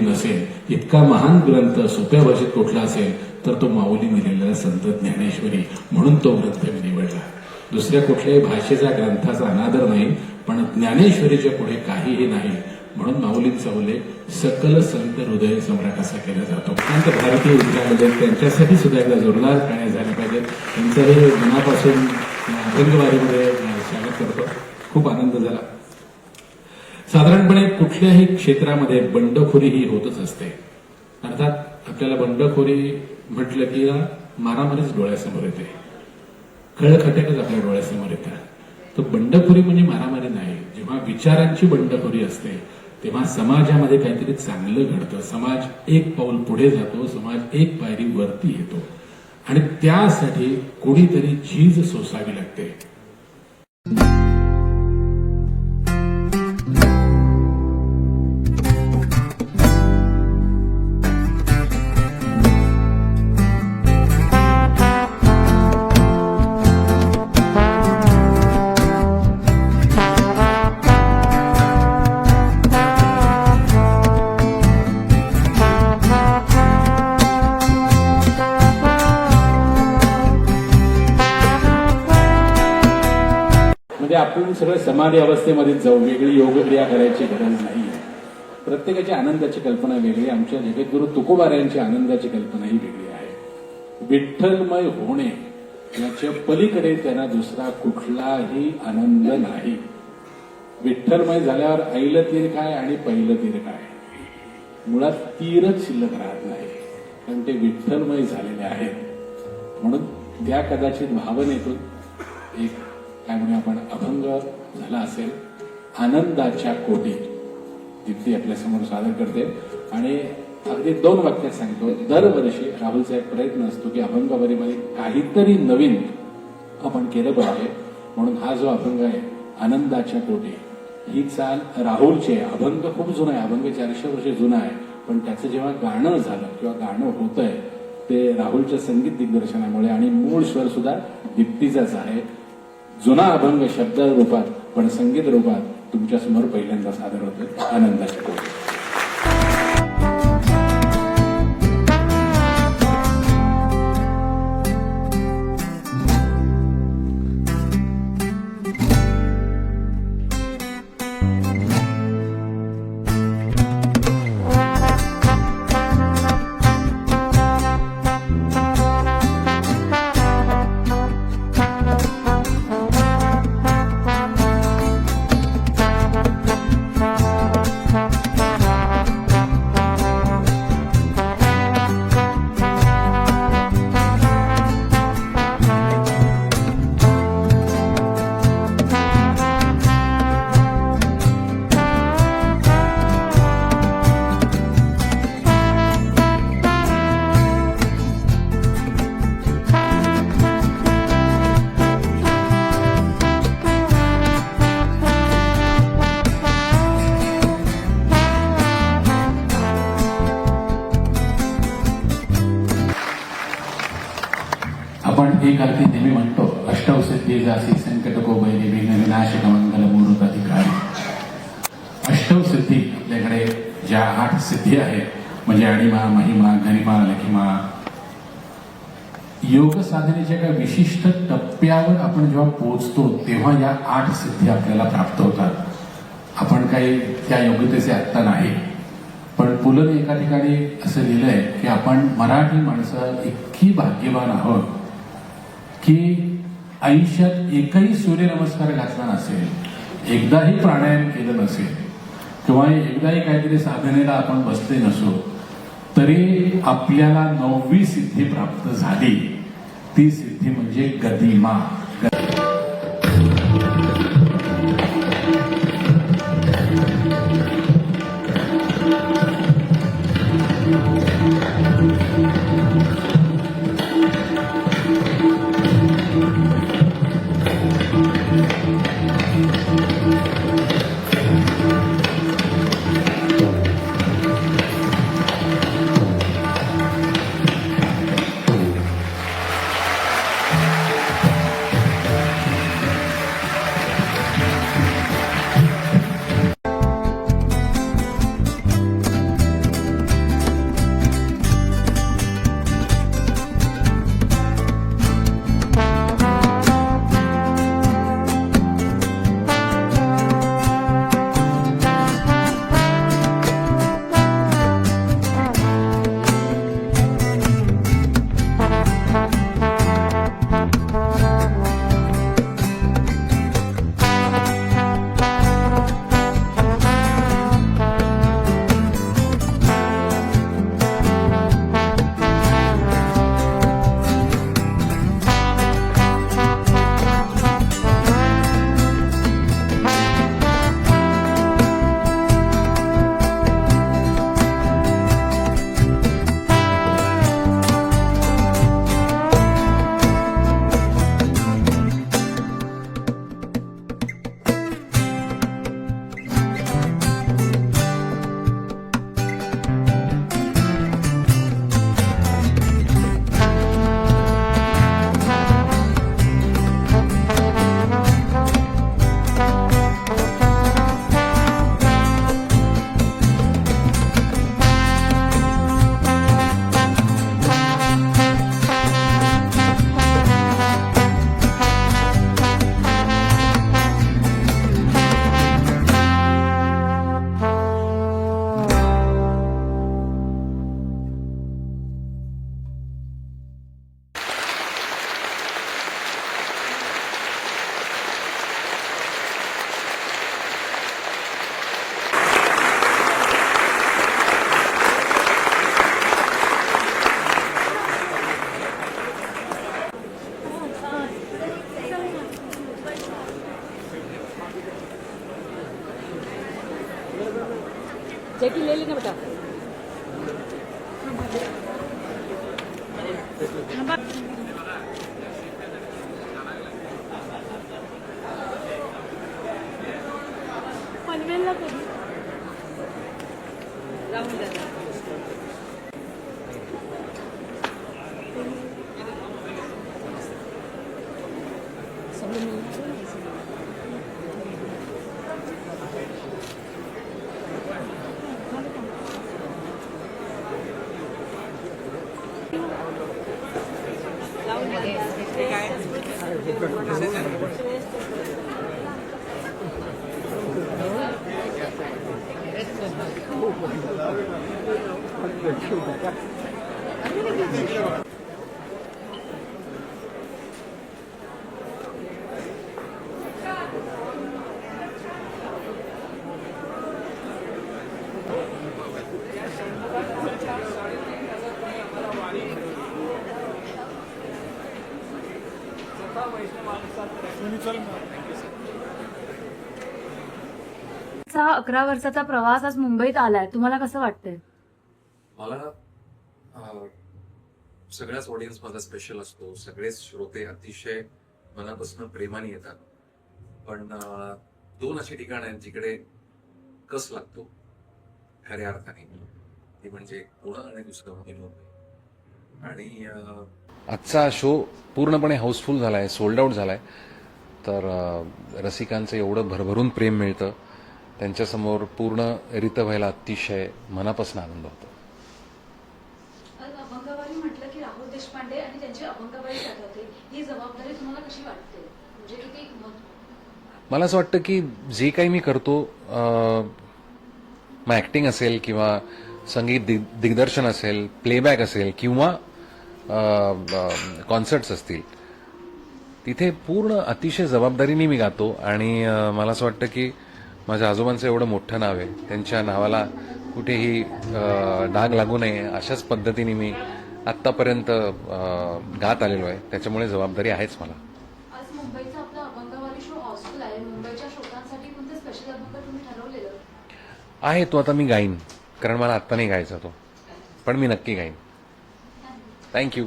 नसेल, इतका महान ग्रंथ सोप्या भाषेत कुठला असेल तर तो माऊलीने लिहिलेला संत ज्ञानेश्वरी, म्हणून तो ग्रंथ मी निवडला. दुसऱ्या कुठल्याही भाषेचा ग्रंथाचा अनादर नाही, पण ज्ञानेश्वरीच्या पुढे काहीही नाही, म्हणून माऊलींचा उल्लेख सकल संत हृदय सम्राट असा केला जातो. संत भारतीय विद्यामध्ये त्यांच्यासाठी सुद्धा एकदा जोरदार टाळ्या झाल्या पाहिजेत. त्यांचंही मनापासून अभंगवारीमध्ये स्वागत करतो. खूप आनंद झाला. साधारणपणे कुठल्याही क्षेत्रामध्ये बंडखोरी ही होतच असते. अर्थात आपल्याला बंडखोरी म्हटलं की मारामारीच डोळ्यासमोर येते, खळखटकच आपल्या डोळ्यासमोर येतात. तर बंडखोरी म्हणजे मारामारी नाही. जेव्हा विचारांची बंडखोरी असते तेव्हा समाजामध्ये काहीतरी चांगलं घडतं, समाज एक पाऊल पुढे जातो, समाज एक पायरी वरती येतो, आणि त्यासाठी कोणीतरी झीज सोसावी लागते. म्हणजे आपण सगळं समाधी अवस्थेमध्ये जाऊ, वेगळी योगक्रिया करायची गरज नाहीये. प्रत्येकाची आनंदाची कल्पना वेगळी. आमच्या जगद्गुरु तुकोबारायांची आनंदाची कल्पना ही वेगळी आहे. विठ्ठलमय होणे याच्या पलीकडे त्यांना दुसरा कुठलाही आनंद नाही. विठ्ठलमय झाल्यावर आईलं तीर काय आणि पहिलं तीर काय, मुळात तीरच शिल्लक राहत नाही, कारण ते विठ्ठलमय झालेले आहेत. म्हणून त्या कदाचित भावनेतून एक काय म्हणूया आपण अभंग झाला असेल. आनंदाच्या कोटी दीप्ती आपल्यासमोर सादर करते, आणि अगदी 2 वाक्यात सांगतो. दरवर्षी राहुलचा एक प्रयत्न असतो की अभंगवारीमध्ये काहीतरी नवीन आपण केलं पाहिजे, म्हणून हा जो अभंग आहे आनंदाच्या कोटी, ही चाल राहुलची आहे. अभंग खूप जुना आहे, अभंग 400 वर्ष जुना आहे, पण त्याचं जेव्हा गाणं झालं किंवा गाणं होतंय ते राहुलच्या संगीत दिग्दर्शनामुळे, आणि मूळ स्वर सुद्धा दीप्तीचाच आहे. जुना अभंग शब्द रूपात पण संगीत रूपात तुमच्या समोर पहिल्यांदा सादर होतो. आनंदाच्या कोटी. आपण एक अर्थी नेहमी म्हणतो, अष्टौ सिद्धी जासी संकट को बैरी विघ्न विनाशक मंगल मूर्त अधिकारी. अष्टौ सिद्धी आपल्याकडे ज्या 8 सिद्धी आहेत, म्हणजे अणिमा, महिमा, गरिमा, लखिमा, योग साधनेच्या एका विशिष्ट टप्प्यावर आपण जेव्हा पोहोचतो तेव्हा या 8 सिद्धी आपल्याला प्राप्त होतात. आपण काही त्या योग्यतेचे आत्ता नाही, पण पुलंनी एका ठिकाणी असं लिहिलंय की आपण मराठी माणसं इतकी भाग्यवान आहोत की आयुष्यात एकही सूर्यनमस्कार घातला नसेल, एकदाही प्राणायाम केलं नसेल, किंवा एकदाही काहीतरी साधनेला आपण बसले नसो, तरी आपल्याला 9वी सिद्धी प्राप्त झाली. ती सिद्धी म्हणजे गदिमा. जैकी ले लेना बेटा। पनवेलला कधी राहून द्या। चा 11 वर्षाचा प्रवास आज मुंबईत आलाय, तुम्हाला कसं वाटतंय? मला सगळ्याच ऑडियन्स माझा स्पेशल असतो. सगळेच श्रोते अतिशय मनापासून प्रेमाने येतात. पण दोन अशी ठिकाणं आहेत जिकडे कस लागतो खऱ्या अर्थाने. ती म्हणजे पुणे आणि दुसरं म्हणजे मुंबई. आणि आजचा शो पूर्णपणे हाऊसफुल झालाय, सोल्ड आउट झालाय. तर रसिकांचं एवढं भरभरून प्रेम मिळतं, त्यांच्यासमोर पूर्ण रित व्हायला अतिशय मनापासून आनंद होतो. अभंगवारी म्हटलं की राहुल देशपांडे आणि त्यांची अभंगवारी आठवते, ही जबाबदारी तुम्हाला कशी वाटते? म्हणजे किती मला असं वाटतं की जे काही मी करतो, मग ऍक्टिंग असेल किंवा संगीत दिग्दर्शन असेल, प्लेबॅक असेल किंवा कॉन्सर्ट्स असतील, तिथे पूर्ण अतिशय जबाबदारीने मी गातो. आणि मला असं वाटतं की माझ्या आजोबांचं एवढं मोठं नाव आहे, त्यांच्या नावाला कुठेही डाग लागू नये अशाच पद्धतीने मी आत्तापर्यंत गात आलेलो आहे. त्याच्यामुळे जबाबदारी आहेच मला. आज मुंबईचा आपला अभंगवारी शो हाऊसफुल आहे. मुंबईच्या श्रोतांसाठी कोणते स्पेशल अभंग तुम्ही ठरवलेलं आहे? तो आता मी गाईन, कारण मला आत्ता नाही गायचा तो, पण मी नक्की गाईन. थँक्यू.